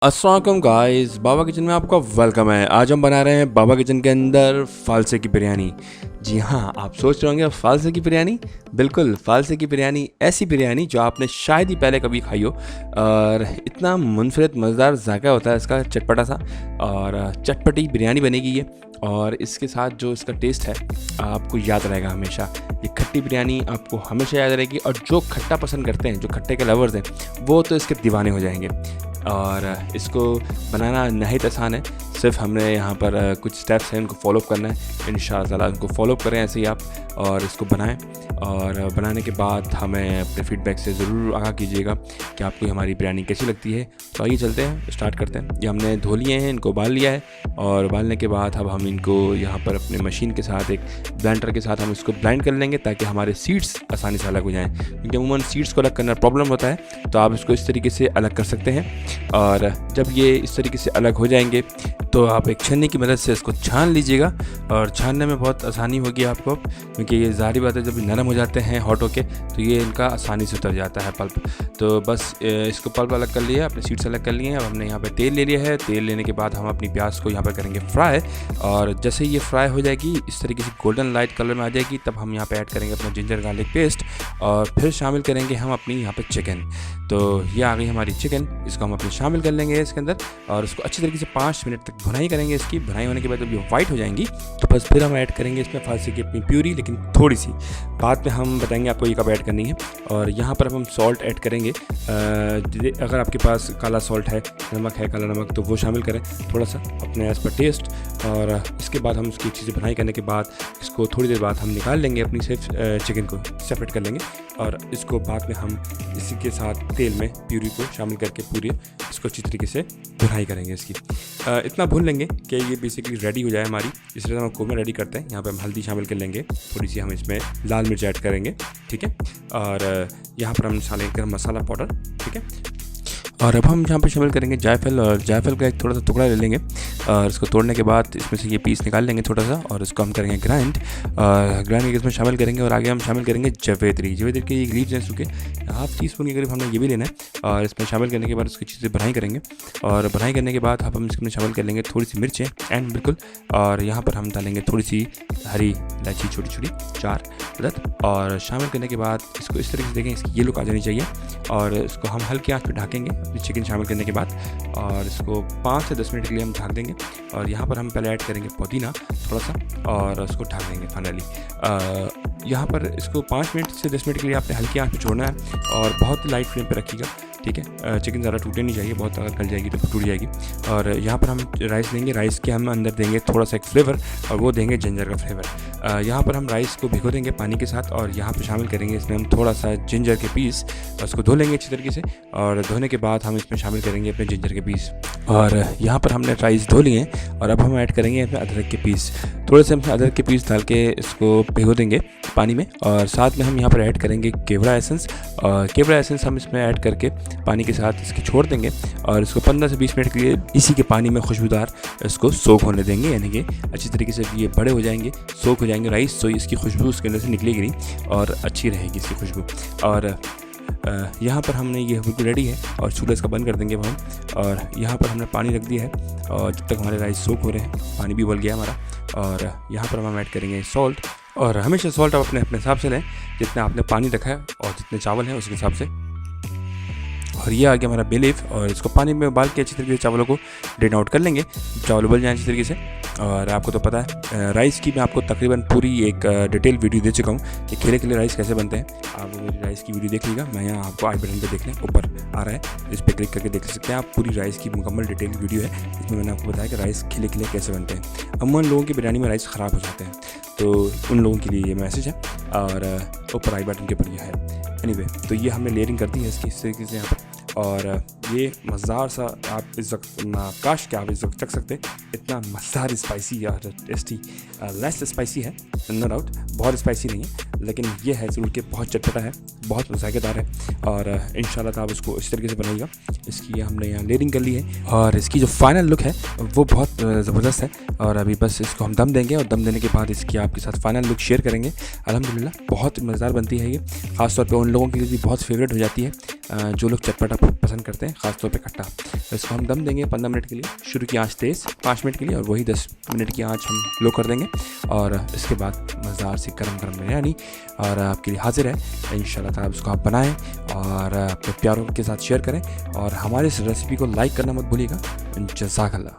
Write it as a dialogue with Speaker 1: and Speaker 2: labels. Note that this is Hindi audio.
Speaker 1: अस्सलाम वालेकुम गाइस, बाबा किचन में आपका वेलकम है। आज हम बना रहे हैं बाबा किचन के अंदर फालसे की बिरयानी। जी हाँ, आप सोच रहे होंगे फालसे की बिरयानी। बिल्कुल, फालसे की बिरयानी ऐसी बिरयानी जो आपने शायद ही पहले कभी खाई हो, और इतना मुनफरद मज़ेदार जायका होता है इसका, चटपटा सा, और चटपटी बिरयानी बनेगी ये। और इसके साथ जो इसका टेस्ट है आपको याद रहेगा हमेशा। ये खट्टी बिरयानी आपको हमेशा याद रहेगी, और जो खट्टा पसंद करते हैं, जो खट्टे के लवर्स हैं, वो तो इसके दीवाने हो जाएंगे। और इसको बनाना नहायत आसान है। सिर्फ हमने यहाँ पर कुछ स्टेप्स हैं, उनको फॉलोअप करना है। इंशाअल्लाह ताला उनको फॉलोअप करें ऐसे ही आप, और इसको बनाएं। और बनाने के बाद हमें अपने फीडबैक से ज़रूर आगाह कीजिएगा कि आपको हमारी बिरयानी कैसी लगती है। तो आइए चलते हैं, स्टार्ट करते हैं। ये हमने धो लिए हैं, इनको उबाल लिया है, और उबालने के बाद अब हम इनको यहाँ पर अपने मशीन के साथ, एक ब्लेंडर के साथ हम इसको ब्लेंड कर लेंगे, ताकि हमारे सीड्स आसानी से अलग हो जाएँ। क्योंकि अमूमन सीड्स को अलग करना प्रॉब्लम होता है, तो आप इसको इस तरीके से अलग कर सकते हैं। और जब ये इस तरीके से अलग हो जाएंगे तो आप एक छन्नी की मदद से इसको छान लीजिएगा। और छानने में बहुत आसानी होगी आपको, क्योंकि ये ज़ाहिर बात है, जब नरम हो जाते हैं हॉट होके, तो ये इनका आसानी से उतर जाता है पल्प। तो बस इसको पल्प अलग कर लिया, अपने सीड्स अलग कर लिए हैं। अब हमने यहाँ पे तेल ले लिया है। तेल लेने के बाद हम अपनी प्याज को यहाँ पर करेंगे फ्राई, और जैसे ये फ्राई हो जाएगी, इस तरीके से गोल्डन लाइट कलर में आ जाएगी, तब हम यहाँ पे ऐड करेंगे अपना जिंजर गार्लिक पेस्ट, और फिर शामिल करेंगे हम अपनी यहाँ पे चिकन। तो ये आ गई हमारी चिकन, इसको हम अपनी शामिल कर लेंगे इसके अंदर, और इसको अच्छी तरीके से 5 मिनट तक भुनाई करेंगे। इसकी भुनाई होने के बाद जब ये वाइट हो जाएंगी, तो बस फिर हम ऐड करेंगे इसमें फालसे की अपनी प्यूरी, लेकिन थोड़ी सी बाद में हम बताएंगे आपको ये कब ऐड करनी है। और यहाँ पर हम सॉल्ट ऐड करेंगे। अगर आपके पास काला सॉल्ट है, नमक है, काला नमक, तो वो शामिल करें थोड़ा सा अपने एज पर टेस्ट। और इसके बाद हम उसकी चीज़ें भुनाई करने के बाद इसको थोड़ी देर बाद हम निकाल लेंगे, अपनी सिर्फ चिकन को सेपरेट कर लेंगे, और इसको बाद में हम इसी के साथ तेल में प्यूरी को शामिल करके पूरी इसको अच्छी तरीके से भुनाई करेंगे। इसकी इतना भून लेंगे कि ये बेसिकली रेडी हो जाए हमारी। इस तरह हम कोरमा रेडी करते हैं। यहाँ पे हम हल्दी शामिल कर लेंगे, थोड़ी सी हम इसमें लाल मिर्च ऐड करेंगे, ठीक है। और यहाँ पर हम डालेंगे गरम मसाला पाउडर, ठीक है। और अब हम यहाँ पे शामिल करेंगे जायफल, और जायफल का एक थोड़ा सा टुकड़ा ले लेंगे, और इसको तोड़ने के बाद इसमें से ये पीस निकाल लेंगे थोड़ा सा, और इसको हम करेंगे ग्राइंड करके इसमें शामिल करेंगे। और आगे हम शामिल करेंगे जवेत्री के ये लीव्स हैं सूखे, 1/2 टीस्पून के करीब हमने ये भी लेना है। और इसमें शामिल करने के बाद उसकी चीज़ें भुनाई करेंगे, और भुनाई करने के बाद अब हम इसमें शामिल कर लेंगे थोड़ी सी मिर्चें एंड बिल्कुल, और यहाँ पर हम डालेंगे थोड़ी सी हरी इलायची छोटी छोटी 4 अदद, और शामिल करने के बाद इसको इस तरीके से देखें, इसकी ये लुक आ जानी चाहिए। और इसको हम हल्की आंच पर ढकेंगे अपनी चिकन शामिल करने के बाद, और इसको 5 से 10 मिनट के लिए हम ढक देंगे। और यहाँ पर हम पहले ऐड करेंगे पुदीना थोड़ा सा, और उसको ढक देंगे फाइनली। यहाँ पर इसको 5 मिनट से 10 मिनट के लिए आपने हल्की आंच पे छोड़ना है, और बहुत ही लाइट फ्लेम पे रखिएगा, ठीक है। चिकन ज़्यादा टूटे नहीं चाहिए, बहुत अगर गल जाएगी तो टूट जाएगी। और यहाँ पर हम राइस लेंगे, राइस के हम अंदर देंगे थोड़ा सा एक फ्लेवर, और वो देंगे जिंजर का फ्लेवर। यहाँ पर हम राइस को भिगो देंगे पानी के साथ, और यहाँ पर शामिल करेंगे इसमें हम थोड़ा सा जिंजर के पीस, उसको धो लेंगे अच्छी तरीके से। और धोने के बाद हम इसमें शामिल करेंगे अपने जिंजर के पीस, और यहाँ पर हमने राइस धो लिए हैं। और अब हम ऐड करेंगे इसमें अदरक के पीस, थोड़े से हम अदरक के पीस डाल के इसको भिगो देंगे पानी में। और साथ में हम यहाँ पर ऐड करेंगे केवड़ा एसेंस, और केवड़ा एसेंस हम इसमें ऐड करके पानी के साथ इसकी छोड़ देंगे, और इसको 15 से 20 मिनट के लिए इसी के पानी में खुशबूदार इसको सोख होने देंगे। यानी कि अच्छी तरीके से ये बड़े हो जाएंगे, सोख हो जाएंगे राइस, तो इसकी खुशबू उसके अंदर से निकलेगी नहीं, और अच्छी रहेगी इसकी खुशबू। और यहाँ पर हमने ये बिल्कुल रेडी है, और चूल्हा इसका बंद कर देंगे अब हम। और यहाँ पर हमने पानी रख दिया है, और जब तक हमारे राइस सोख हो रहे हैं, पानी भी उबल गया हमारा। और यहाँ पर हम ऐड करेंगे सॉल्ट, और हमेशा सॉल्ट आप अपने हिसाब से लें, जितना आपने पानी रखा है और जितने चावल हैं उसके हिसाब से। और ये आ गया हमारा बे लीफ, और इसको पानी में उबाल के अच्छी तरीके से चावलों को ड्रेन आउट कर लेंगे, चावल उबल जाए अच्छी तरीके से। और आपको तो पता है राइस की मैं आपको तकरीबन पूरी एक डिटेल वीडियो दे चुका हूँ कि खिले खिले राइस कैसे बनते हैं। आप मेरी राइस की वीडियो देख लीजिएगा, मैं यहाँ आपको आई बटन पे देख लें, ऊपर आ रहा है, इस पर क्लिक करके देख सकते हैं आप। पूरी राइस की मुकम्मल डिटेल वीडियो है, इसमें मैंने आपको बताया कि राइस खिले खिले कैसे बनते हैं। अमूमन लोगों की बिरयानी में राइस ख़राब हो जाते हैं, तो उन लोगों के लिए ये मैसेज है, और ऊपर आई बटन के ऊपर यह है। एनीवे, तो ये हमने लेयरिंग कर दी है इसकी इस तरीके से यहाँ पर। और ये मज़ेदार सा आप इस वक्त ना, काश के आप इस वक्त चख सकते, इतना मज़ेदार स्पाइसी और टेस्टी, लेस स्पाइसी है नो डाउट, बहुत स्पाइसी नहीं है, लेकिन ये है ज़रूर कि बहुत चटपटा है, बहुत मज़ाकेदार है। और इंशाल्लाह आप इसको इस तरीके से बनाइएगा। इसकी हमने यहाँ लेयरिंग कर ली है, और इसकी जो फाइनल लुक है वो बहुत ज़बरदस्त है। और अभी बस इसको हम दम देंगे, और दम देने के बाद इसकी आपके साथ फाइनल लुक शेयर करेंगे। अल्हम्दुलिल्लाह बहुत मज़ेदार बनती है ये, ख़ासतौर पर उन लोगों के लिए भी बहुत फेवरेट हो जाती है जो लोग चटपटा पसंद करते हैं, ख़ासतौर पे खट्टा। तो इसको हम दम देंगे 15 मिनट के लिए। शुरू की आंच तेज़ 5 मिनट के लिए, और वही 10 मिनट की आंच हम लो कर देंगे। और इसके बाद मज़ेदार सी गरम बिरयानी और आपके लिए हाजिर है। इंशाल्लाह ताला उसको आप बनाएं और अपने प्यारों के साथ शेयर करें, और हमारे इस रेसिपी को लाइक करना मत भूलिएगा। जज़ाकल्लाह।